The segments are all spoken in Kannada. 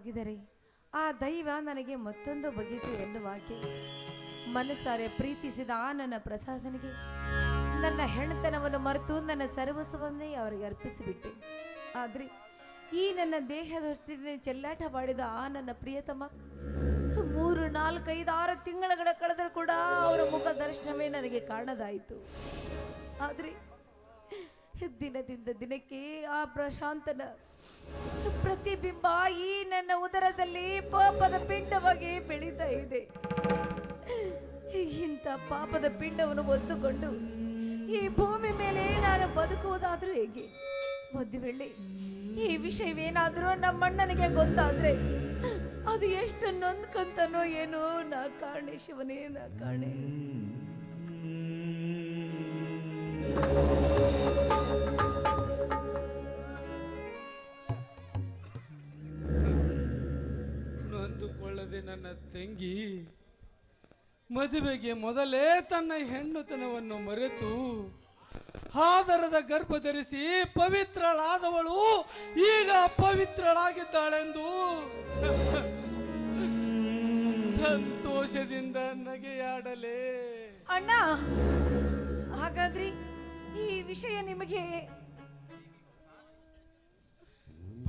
ಹೋಗಿದರೆ ಆ ದೈವ ನನಗೆ ಮತ್ತೊಂದು ಬಗೆತು ಎನ್ನುವಾಗೆ ಮನಸ್ಸಾರೆ ಪ್ರೀತಿಸಿದ ಆ ನನ್ನ ಪ್ರಸಾದನಿಗೆ ನನ್ನ ಹೆಣ್ಣತನವನ್ನು ಮರೆತು ನನ್ನ ಸರ್ವಸ್ವವನ್ನೇ ಅವರಿಗೆ ಅರ್ಪಿಸಿಬಿಟ್ಟೆ. ಆದರೆ ಈ ನನ್ನ ದೇಹದೊಟ್ಟಿಗೆ ಚೆಲ್ಲಾಟ ಮಾಡಿದ ಆ ನನ್ನ ಪ್ರಿಯತಮ 3, 4, 5, 6 ತಿಂಗಳ ಕಳೆದರೂ ಕೂಡ ಅವರ ಮುಖ ದರ್ಶನವೇ ನನಗೆ ಕಾಣದಾಯಿತು. ಆದರೆ ದಿನದಿಂದ ದಿನಕ್ಕೆ ಆ ಪ್ರಶಾಂತನ ಪ್ರತಿಬಿಂಬ ಈ ನನ್ನ ಉದರದಲ್ಲಿ ಪಾಪದ ಪಿಂಡವಾಗಿ ಬೆಳೀತಾ ಇದೆ. ಇಂಥ ಪಾಪದ ಪಿಂಡವನ್ನು ಹೊತ್ತುಕೊಂಡು ಈ ಭೂಮಿ ಮೇಲೆ ನಾನು ಬದುಕುವುದಾದ್ರೂ ಹೇಗೆ? ಒಂದು ವೇಳೆ ಈ ವಿಷಯವೇನಾದರೂ ನಮ್ಮಣ್ಣನಿಗೆ ಗೊತ್ತಾದ್ರೆ ಅದು ಎಷ್ಟು ನೊಂದ್ಕೊಂತನೋ ಏನೋ. ನಾ ಕಾಣೆ ಶಿವನೇ, ನಾ ಕಾಣೆ. ನೊಂದುಕೊಳ್ಳದೆ ನನ್ನ ತಂಗಿ ಮದುವೆಗೆ ಮೊದಲೇ ತನ್ನ ಹೆಣ್ಣುತನವನ್ನು ಮರೆತು ಆದರದ ಗರ್ಭ ಧರಿಸಿ ಪವಿತ್ರಳಾದವಳು ಈಗ ಅಪವಿತ್ರಳಾಗಿದ್ದಾಳೆಂದು ಸಂತೋಷದಿಂದ ನಗೆಯಾಡಲೇ. ಅಣ್ಣ, ಹಾಗಾದ್ರೆ ಈ ವಿಷಯ ನಿಮಗೆ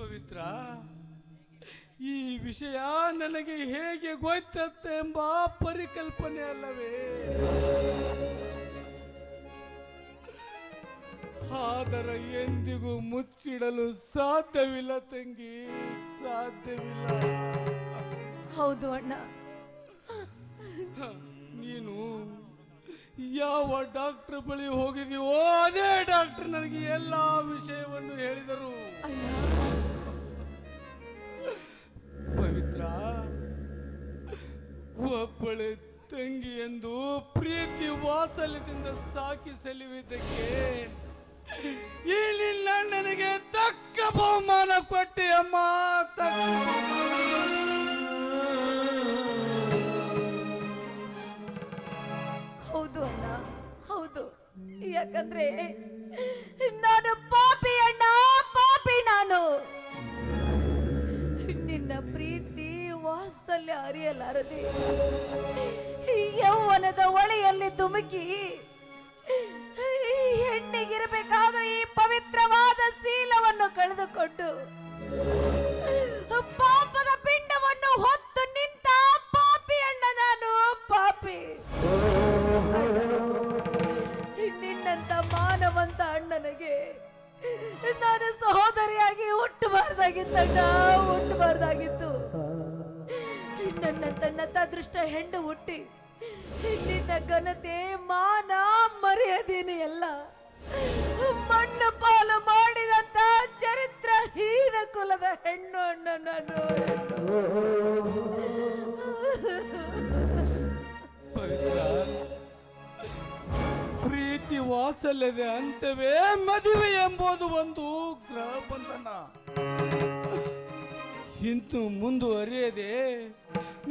ಪವಿತ್ರ, ಈ ವಿಷಯ ನನಗೆ ಹೇಗೆ ಗೊತ್ತೆಂಬ ಪರಿಕಲ್ಪನೆ ಅಲ್ಲವೇ? ಆದರ ಎಂದಿಗೂ ಮುಚ್ಚಿಡಲು ಸಾಧ್ಯವಿಲ್ಲ ತಂಗಿ, ಸಾಧ್ಯವಿಲ್ಲ. ಹೌದು ಅಣ್ಣ. ನೀನು ಯಾವ ಡಾಕ್ಟರ್ ಬಳಿ ಹೋಗಿದೀವೋ ಅದೇ ಡಾಕ್ಟರ್ ನನಗೆ ಎಲ್ಲಾ ವಿಷಯವನ್ನು ಹೇಳಿದರು. ಪವಿತ್ರ, ಒಬ್ಬಳೆ ತಂಗಿ ಎಂದು ಪ್ರೀತಿ ವಾತ್ಸಲ್ಯದಿಂದ ಸಾಕಿ ಸೆಳೆಯುವುದಕ್ಕೆ ಈ ನಿನ್ನ ನನಗೆ ತಕ್ಕ ಬಹುಮಾನ ಕೊಟ್ಟೆ ಅಮ್ಮ, ಹೌದು ಅಣ್ಣ, ಹೌದು. ಯಾಕಂದ್ರೆ ನಾನು ಪಾಪಿ ಅಣ್ಣ, ಪಾಪಿ ನಾನು. ನಿನ್ನ ಪ್ರೀತಿ ವಾತ್ಸಲ್ಯ ಅರಿಯಲಾರದೆ ಯೌವನದ ಹೊಳೆಯಲ್ಲಿ ಧುಮುಕಿ ಹೆಣ್ಣಿಗಿರಬೇಕಾದ ಈ ಪವಿತ್ರವಾದ ಶೀಲವನ್ನು ಕಳೆದುಕೊಂಡು ಪಾಪದ ಪಿಂಡವನ್ನು ಹೊತ್ತು ನಿಂತ ಪಾಪಿ ಅಣ್ಣ ನಾನು, ಪಾಪಿ. ನಿನ್ನಂತ ಮಾನವಂತ ಅಣ್ಣನಿಗೆ ನಾನು ಸಹೋದರಿಯಾಗಿ ಹುಟ್ಟಬಾರ್ದಾಗಿತ್ತಣ್ಣ, ಹುಟ್ಟಬಾರ್ದಾಗಿತ್ತು. ನನ್ನಂತ ಅದೃಷ್ಟ ಹೆಣ್ಣು ಹುಟ್ಟಿ ನಿನ್ನ ಘನತೆ ಮಾನ ಮರ್ಯಾದೆನೇ ಎಲ್ಲ ಮಣ್ಣು ಪಾಲು ಮಾಡಿದಂತ ಚರಿತ್ರಹೀನ ಕುಲದ ಹೆಣ್ಣು ಅಣ್ಣ ನಾನು. ಪ್ರೀತಿ ವಾತ್ಸಲ್ಯದ ಅಂತವೇ ಮದುವೆ ಎಂಬುದು ಒಂದು ಗ್ರಹ ಬಂಧನ. ಇಂತು ಮುಂದುವರಿಯದೆ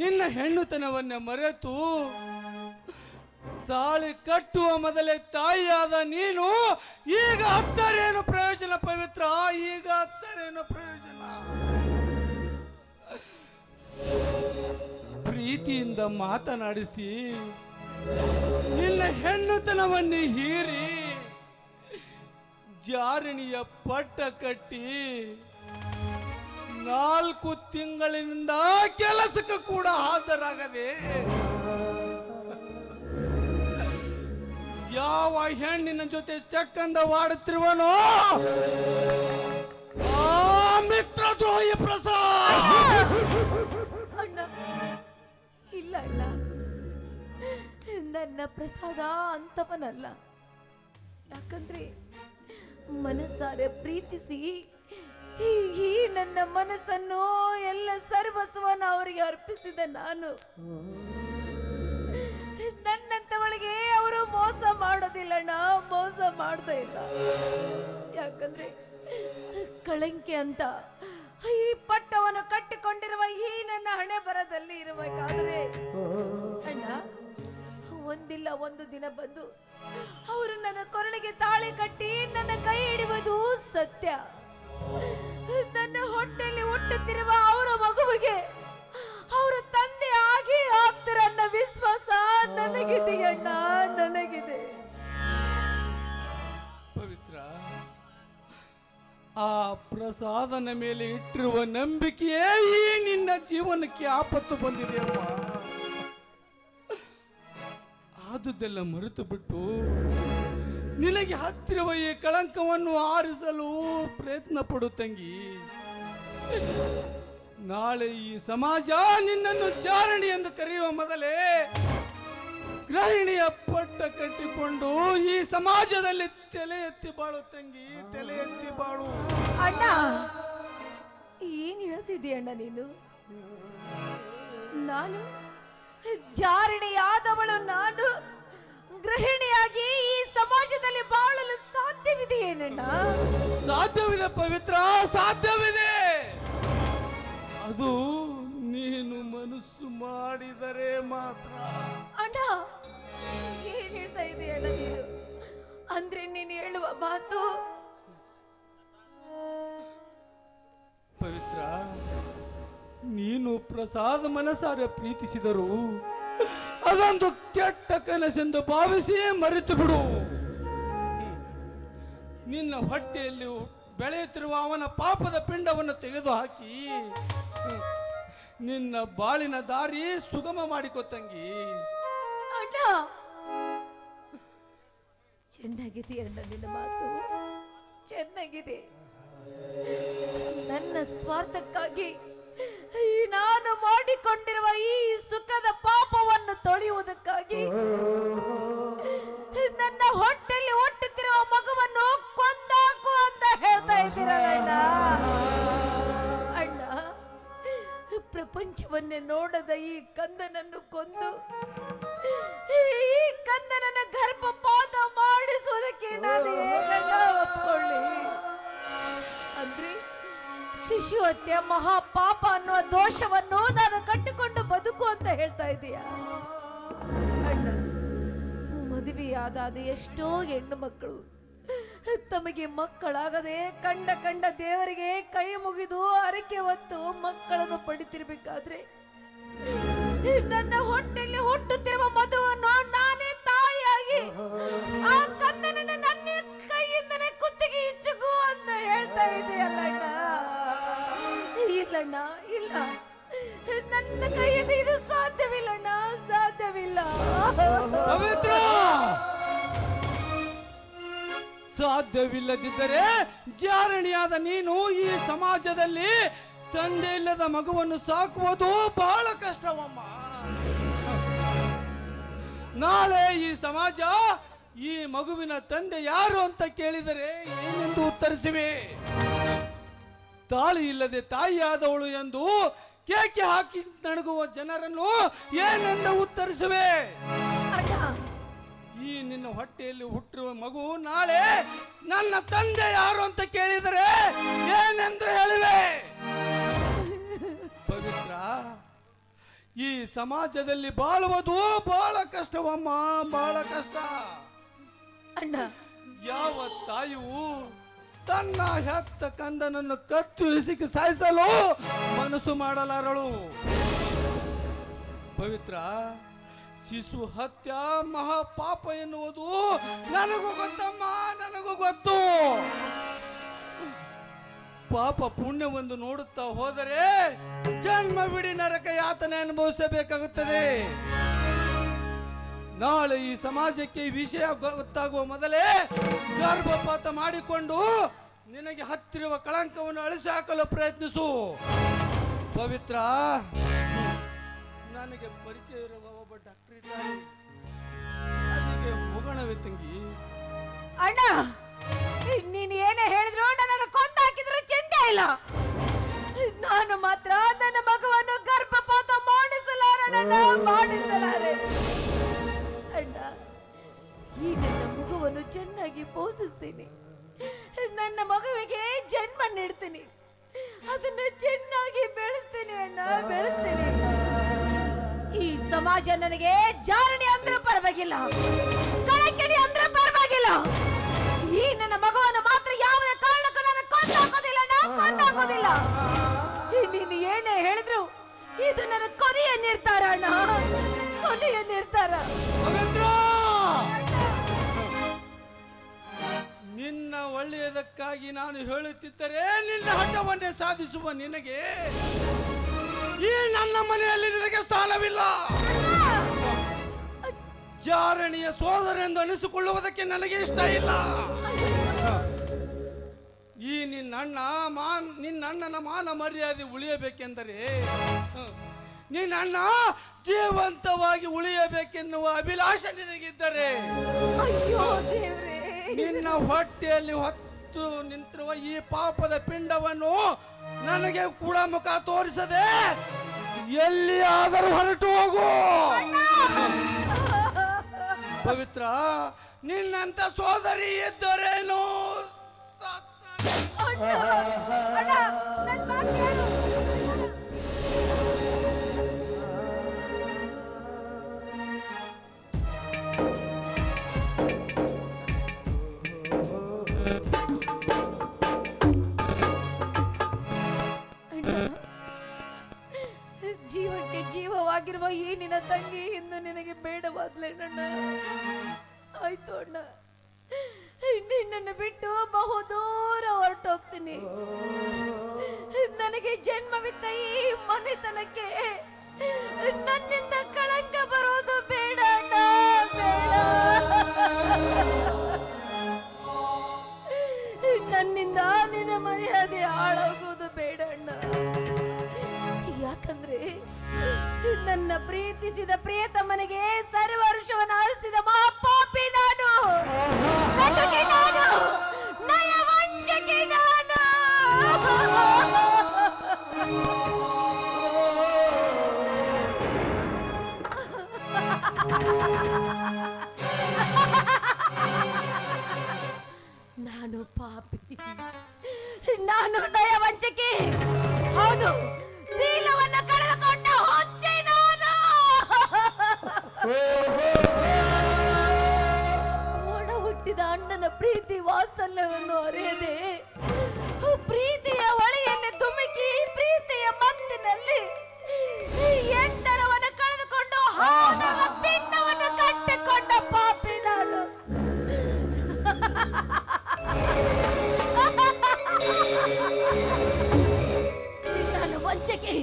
ನಿನ್ನ ಹೆಣ್ಣುತನವನ್ನ ಮರೆತು ತಾಳಿ ಕಟ್ಟುವ ಮೊದಲೇ ತಾಯಿಯಾದ ನೀನು ಈಗ ಹತ್ತರೇನು ಪ್ರಯೋಜನ ಪವಿತ್ರ, ಈಗ ಹತ್ತರೇನು ಪ್ರಯೋಜನ? ಪ್ರೀತಿಯಿಂದ ಮಾತನಾಡಿಸಿ ನಿನ್ನ ಹೆಣ್ಣುತನವನ್ನೇ ಹೀರಿ ಜಾರಿಣಿಯ ಪಟ್ಟ ಕಟ್ಟಿ 4 ತಿಂಗಳಿನಿಂದ ಕೆಲಸಕ್ಕೆ ಕೂಡ ಹಾಜರಾಗದೆ ಯಾವ ಹೆಣ್ಣಿನ ಜೊತೆ ಚಕ್ಕಂದವಾಡುತ್ತಿರುವನೋ ಆ ಮಿತ್ರ ದ್ರೋಹಿ ಪ್ರಸಾದ್. ಅಣ್ಣ, ಇಲ್ಲ ಅಣ್ಣ, ನನ್ನ ಪ್ರಸಾದ ಅಂತವನಲ್ಲ. ಯಾಕಂದ್ರೆ ಮನಸ್ಸಾರೆ ಪ್ರೀತಿಸಿ ಈ ನನ್ನ ಮನಸ್ಸನ್ನು ಎಲ್ಲ ಸರ್ವಸ್ವವನ್ನು ಅವರಿಗೆ ಅರ್ಪಿಸಿದ ನಾನು. ನನ್ನಂತವಳಿಗೆ ಅವರು ಮೋಸ ಮಾಡೋದಿಲ್ಲಣ್ಣ, ಮೋಸ ಮಾಡ್ತಾ ಇಲ್ಲ. ಯಾಕಂದ್ರೆ ಕಳಂಕಿ ಅಂತ ಈ ಪಟ್ಟವನ್ನು ಕಟ್ಟಿಕೊಂಡಿರುವ ಈ ನನ್ನ ಹಣೆ ಬರದಲ್ಲಿ ಇರಬೇಕಾದ್ರೆ ಅಣ್ಣ, ಒಂದಿಲ್ಲ ಒಂದು ದಿನ ಬಂದು ಅವರು ನನ್ನ ಕೊರಳಿಗೆ ತಾಳಿ ಕಟ್ಟಿ ನನ್ನ ಕೈ ಹಿಡಿಯುವುದು ಸತ್ಯ. ನನ್ನ ಹೊಟ್ಟೆಯಲ್ಲಿ ಹುಟ್ಟುತ್ತಿರುವ ಅವರ ಮಗುವಿಗೆ ಪ್ರಸಾದನ ಮೇಲೆ ಇಟ್ಟಿರುವ ನಂಬಿಕೆಯೇ ಈ ನಿನ್ನ ಜೀವನಕ್ಕೆ ಆಪತ್ತು ಬಂದಿದೆಯಮ್ಮ. ಆದುದೆಲ್ಲ ಮರೆತು ಬಿಟ್ಟು ನಿನಗೆ ಹತ್ತಿರುವ ಈ ಕಳಂಕವನ್ನು ಆರಿಸಲು ಪ್ರಯತ್ನ ಪಡು ತಂಗಿ. ನಾಳೆ ಈ ಸಮಾಜ ನಿನ್ನನ್ನು ಜಾರಣಿ ಎಂದು ಕರೆಯುವ ಮೊದಲೇ ಗೃಹಿಣಿಯ ಪಟ್ಟ ಕಟ್ಟಿಕೊಂಡು ಈ ಸಮಾಜದಲ್ಲಿ ತಲೆ ಎತ್ತಿ ಬಾಳು ತಂಗಿ, ತಲೆ ಎತ್ತಿ ಬಾಳು. ಅಣ್ಣ, ಏನ್ ಹೇಳ್ತಿದ್ದೀಯ ಅಣ್ಣ ನೀನು? ನಾನು ಜಾರಣಿಯಾದವಳು, ನಾನು ಗೃಹಿಣಿಯಾಗಿ ಈ ಸಮಾಜದಲ್ಲಿ ಬಾಳಲು ಸಾಧ್ಯವಿದೆಯೇನಣ್ಣ? ಸಾಧ್ಯವಿದೆ ಪವಿತ್ರ, ಸಾಧ್ಯವಿದೆ. ಅದು ನೀನು ಮನಸ್ಸು ಮಾಡಿದರೆ ಮಾತ್ರ. ಅಣ್ಣ, ಏನ್ ಹೇಳ್ತಾ ಇದೆಯಣ್ಣ ನೀನು? ಅಂದ್ರೆ ನೀನು ಹೇಳುವ ಮಾತು ಪವಿತ್ರ, ನೀನು ಪ್ರಸಾದ ಮನಸಾರೆ ಪ್ರೀತಿಸಿದರು ಅದೊಂದು ಕೆಟ್ಟ ಕನಸೆಂದು ಭಾವಿಸಿ ಮರೆತು ಬಿಡು. ನಿನ್ನ ಹೊಟ್ಟೆಯಲ್ಲಿ ಬೆಳೆಯುತ್ತಿರುವ ಅವನ ಪಾಪದ ಪಿಂಡವನ್ನು ತೆಗೆದುಹಾಕಿ ನಿನ್ನ ಬಾಳಿನ ದಾರಿ ಸುಗಮ ಮಾಡಿಕೊ ತಂಗಿ. ಅಣ್ಣ, ಚೆನ್ನಾಗಿದೆ ಅಣ್ಣ ನಿನ್ನ ಮಾತು, ಚೆನ್ನಾಗಿದೆ. ನನ್ನ ಸ್ವಾರ್ಥಕ್ಕಾಗಿ ನಾನು ಮಾಡಿಕೊಂಡಿರುವ ಈ ಸುಖದ ಪಾಪವನ್ನು ತೊಳೆಯುವುದಕ್ಕಾಗಿ ನನ್ನ ಹೊಟ್ಟೆಯಲ್ಲಿ ಹುಟ್ಟುತ್ತಿರುವ ಮಗುವನ್ನು ಕೊಂದಾಕು ಅಂತ ಹೇಳ್ತಾ ಇದ್ದೀರಲ್ಲ ಅಣ್ಣ. ಪ್ರಪಂಚವನ್ನೇ ನೋಡದ ಈ ಕಂದನನ್ನು ಕೊಂದು ಈ ಕಂದನನ್ನ ಗರ್ಭಪಾತ ಮಾಡಿಸುವುದಕ್ಕೆ ನಾನು ಏನನ್ನ ಒಪ್ಕೊಳ್ಳಿ? ಅಂದ್ರೆ ಶಿಶು ಹತ್ಯೆ ಮಹಾಪಾಪ ಅನ್ನುವ ದೋಷವನ್ನು ನಾನು ಕಟ್ಟಿಕೊಂಡು ಬದುಕು ಅಂತ ಹೇಳ್ತಾ ಇದೀಯ ಅಣ್ಣ? ಮದುವೆಯಾದ ಎಷ್ಟೋ ಹೆಣ್ಣು ಮಕ್ಕಳು ತಮಗೆ ಮಕ್ಕಳಾಗದೆ ಕಂಡ ದೇವರಿಗೆ ಕೈ ಮುಗಿದು ಹರಕೆ ಹೊತ್ತು ಮಕ್ಕಳನ್ನು ಪಡಿತಿರ್ಬೇಕಾದ್ರೆ ನನ್ನ ಹೊಟ್ಟೆಯಲ್ಲಿ ಹುಟ್ಟುತ್ತಿರುವ ಮಧುವನ್ನು ನಾನೇ ತಾಯಿಯಾಗಿ ಆ ಕಂದನನ್ನು ನನ್ನ ಕೈಯಿಂದನೇ ಕುತ್ತಿಗೆ ಇಚ್ಚುಗು ಅಂತ ಹೇಳ್ತಾ ಇದೆಯಲ್ಲ ಅಣ್ಣ. ಇಲ್ಲಣ್ಣ, ಇಲ್ಲ, ನನ್ನ ಕೈಯಿಂದ ಇದು ಸಾಧ್ಯವಿಲ್ಲಣ್ಣ, ಸಾಧ್ಯವಿಲ್ಲ. ಪವಿತ್ರ, ಸಾಧ್ಯವಿಲ್ಲದಿದ್ದರೆ ಜಾರಣಿಯಾದ ನೀನು ಈ ಸಮಾಜದಲ್ಲಿ ತಂದೆ ಇಲ್ಲದ ಮಗುವನ್ನು ಸಾಕುವುದು ಬಹಳ ಕಷ್ಟವಮ್ಮ. ನಾಳೆ ಈ ಸಮಾಜ ಈ ಮಗುವಿನ ತಂದೆ ಯಾರು ಅಂತ ಕೇಳಿದರೆ ಏನೆಂದು ಉತ್ತರಿಸಿವೆ? ತಾಳಿ ಇಲ್ಲದೆ ತಾಯಿಯಾದವಳು ಎಂದು ಕೇಕೆ ಹಾಕಿ ನಡುಗುವ ಜನರನ್ನು ಏನೆಂದು ಉತ್ತರಿಸುವೆ? ಈ ನಿನ್ನ ಹೊಟ್ಟೆಯಲ್ಲಿ ಹುಟ್ಟಿರುವ ಮಗು ನಾಳೆ ನನ್ನ ತಂದೆ ಯಾರು ಅಂತ ಕೇಳಿದರೆ ಏನೆಂದು ಹೇಳಿವೆ? ಪವಿತ್ರ, ಈ ಸಮಾಜದಲ್ಲಿ ಬಾಳುವುದು ಬಹಳ ಕಷ್ಟವಮ್ಮ, ಬಹಳ ಕಷ್ಟ. ಅಣ್ಣ, ಯಾವ ತಾಯಿಯು ತನ್ನ ಹೆತ್ತ ಕಂದನನ್ನು ಕತ್ತು ಹಿಸುಕಿ ಸಾಯಿಸಲು ಮನಸ್ಸು ಮಾಡಲಾರಳು. ಪವಿತ್ರ, ಶಿಶು ಹತ್ಯ ಮಹಾಪಾಪ ಎನ್ನುವುದು ನನಗೂ ಗೊತ್ತಮ್ಮ, ನನಗೂ ಗೊತ್ತು. ಪಾಪ ಪುಣ್ಯವೊಂದು ನೋಡುತ್ತಾ ಹೋದರೆ ಜನ್ಮವಿಡೀ ನರಕ ಯಾತನೆ ಅನುಭವಿಸಬೇಕಾಗುತ್ತದೆ. ನಾಳೆ ಈ ಸಮಾಜಕ್ಕೆ ಈ ವಿಷಯ ಗೊತ್ತಾಗುವ ಮೊದಲೇ ಗರ್ಭಪಾತ ಮಾಡಿಕೊಂಡು ನಿನಗೆ ಹತ್ತಿರುವ ಕಳಂಕವನ್ನು ಅಳಿಸಿ ಹಾಕಲು ಪ್ರಯತ್ನಿಸು. ಪವಿತ್ರ, ನನಗೆ ಪರಿಚಯ ಇರುವ ಒಬ್ಬ ಡಾಕ್ಟರ್ ಇದ್ದಾರೆ, ಅದಕ್ಕೆ ಹೋಗೋಣವೇ ತಂಗಿ? ಅಣ್ಣ, ನೀನು ಏನೇ ಹೇಳಿದ್ರು ನನ್ನನ್ನು ಕೊಂದು ಹಾಕಿದ್ರು ಚಿಂತೆ ಇಲ್ಲ. ನಾನು ಮಾತ್ರ ನನ್ನ ಮಗುವನ್ನು ಗರ್ಭಪಾತ ಮಾಡಿಸಲಾರೆ. ಅಣ್ಣ, ಈ ನನ್ನ ಮಗುವನ್ನು ಚೆನ್ನಾಗಿ ಪೋಷಿಸ್ತೀನಿ, ನನ್ನ ಮಗುವಿಗೆ ಜನ್ಮ ನೀಡ್ತೀನಿ, ಅದನ್ನ ಚೆನ್ನಾಗಿ ಬೆಳೆಸ್ತೀನಿ ಅಣ್ಣ, ಬೆಳೆಸ್ತೀನಿ. ಈ ಸಮಾಜ ನನಗೆ ಜಾರಣಿ ಅಂದ್ರೆ ಪರವಾಗಿಲ್ಲ, ಕಳಕಡಿ ಅಂದ್ರೆ ಪರವಾಗಿಲ್ಲ. ಈ ನನ್ನ ಮಗುವನ್ನು ಮಾತ್ರ ಯಾವುದೇ ಕಾರಣಕ್ಕೂ ನಾನು ಕೊಂದಾಕೋದಿಲ್ಲ, ಕೊಂದಾಕೋದಿಲ್ಲ. ನೀನು ಏನೇ ಹೇಳಿದ್ರು ಇದು ನನ್ನ ಕೊನೆಯ ನಿರ್ಧಾರ ಅಣ್ಣ, ಕೊನೆಯ ನಿರ್ಧಾರ. ನಿನ್ನ ಒಳ್ಳೆಯದಕ್ಕಾಗಿ ನಾನು ಹೇಳುತ್ತಿದ್ದರೆ ನಿನ್ನ ಹಠವನ್ನೇ ಸಾಧಿಸುವ ನಿನಗೆ ಈ ನನ್ನ ಮನೆಯಲ್ಲಿ ನಿನಗೆ ಸ್ಥಾನವಿಲ್ಲ. ಜಾರಣಿಯ ಸೋದರೆಂದು ಅನಿಸಿಕೊಳ್ಳುವುದಕ್ಕೆ ನನಗೆ ಇಷ್ಟ ಇಲ್ಲ. ಈ ನಿನ್ನಣ್ಣನ ಮಾನ ಮರ್ಯಾದೆ ಉಳಿಯಬೇಕೆಂದರೆ ನಿನ್ನಣ್ಣ ಜೀವಂತವಾಗಿ ಉಳಿಯಬೇಕೆನ್ನುವ ಅಭಿಲಾಷೆ ನಿನಗಿದ್ದರೆ ನಿನ್ನ ಹೊಟ್ಟೆಯಲ್ಲಿ ಹೊತ್ತು ನಿಂತಿರುವ ಈ ಪಾಪದ ಪಿಂಡವನ್ನು ನನಗೆ ಕೂಡ ಮುಖ ತೋರಿಸದೆ ಎಲ್ಲಿಯಾದರೂ ಹೊರಟು ಹೋಗು. ಪವಿತ್ರ, ನಿನ್ನಂತ ಸೋದರಿ ಇದ್ದರೇನು ಜೀವಕ್ಕೆ ಜೀವವಾಗಿರುವ ಈ ನಿನ್ನ ತಂಗಿ ಇನ್ನು ನಿನಗೆ ಬೇಡವಾದ್ಲೆ ನನ್ನ. ಆಯ್ತು ಅಣ್ಣ, ನಿನ್ನನ್ನು ಬಿಟ್ಟು ಬಹುದೂರ ಹೊರಟೋಗ್ತೀನಿ. ನನಗೆ ಜನ್ಮವಿದ್ದ ಈ ಮನೆತನಕ್ಕೆ ನನ್ನಿಂದ ಕಳಂಕ ಬರೋದು ಬೇಡ ಅಣ್ಣ, ಬೇಡ. ನನ್ನಿಂದ ನಿನ್ನ ಮರ್ಯಾದೆ ಹಾಳಾಗೋದು ಬೇಡ ಅಣ್ಣ. ಯಾಕಂದ್ರೆ ನನ್ನ ಪ್ರೀತಿಸಿದ ಪ್ರಿಯತಮನಿಗೆ ಸರ್ವರ್ಷವನ್ನು ಆರಿಸಿದ ಮಹಾಪಾಪಿ ನಾನು, ನಯವಂಚಕಿ ನಾನು. ನಾನು ಪಾಪಿ, ನಾನು ನಯವಂಚಕಿ, ಹೌದು. ಶೀಲವನ್ನು ಕಳೆದುಕೊಂಡ ಹುಚ್ಚೆ ನಾನು. ಒಡ ಹುಟ್ಟಿದ ಅಣ್ಣನ ಪ್ರೀತಿ ವಾತ್ಸಲ್ಯವನ್ನು ಅರಿಯದೆ ಪ್ರೀತಿಯ ಹೊಳೆಯನ್ನು ತುಮಕಿ ಪ್ರೀತಿಯ ಮತ್ತಿನಲ್ಲಿ ಎಂಟರವನ್ನು ಕಳೆದುಕೊಂಡು ಹಾದರದ ಪಿಂಡವನ್ನು ಕಟ್ಟಿಕೊಂಡ ಪಾಪಿ ನಾನು. ನಾನು ವಂಚಕಿ,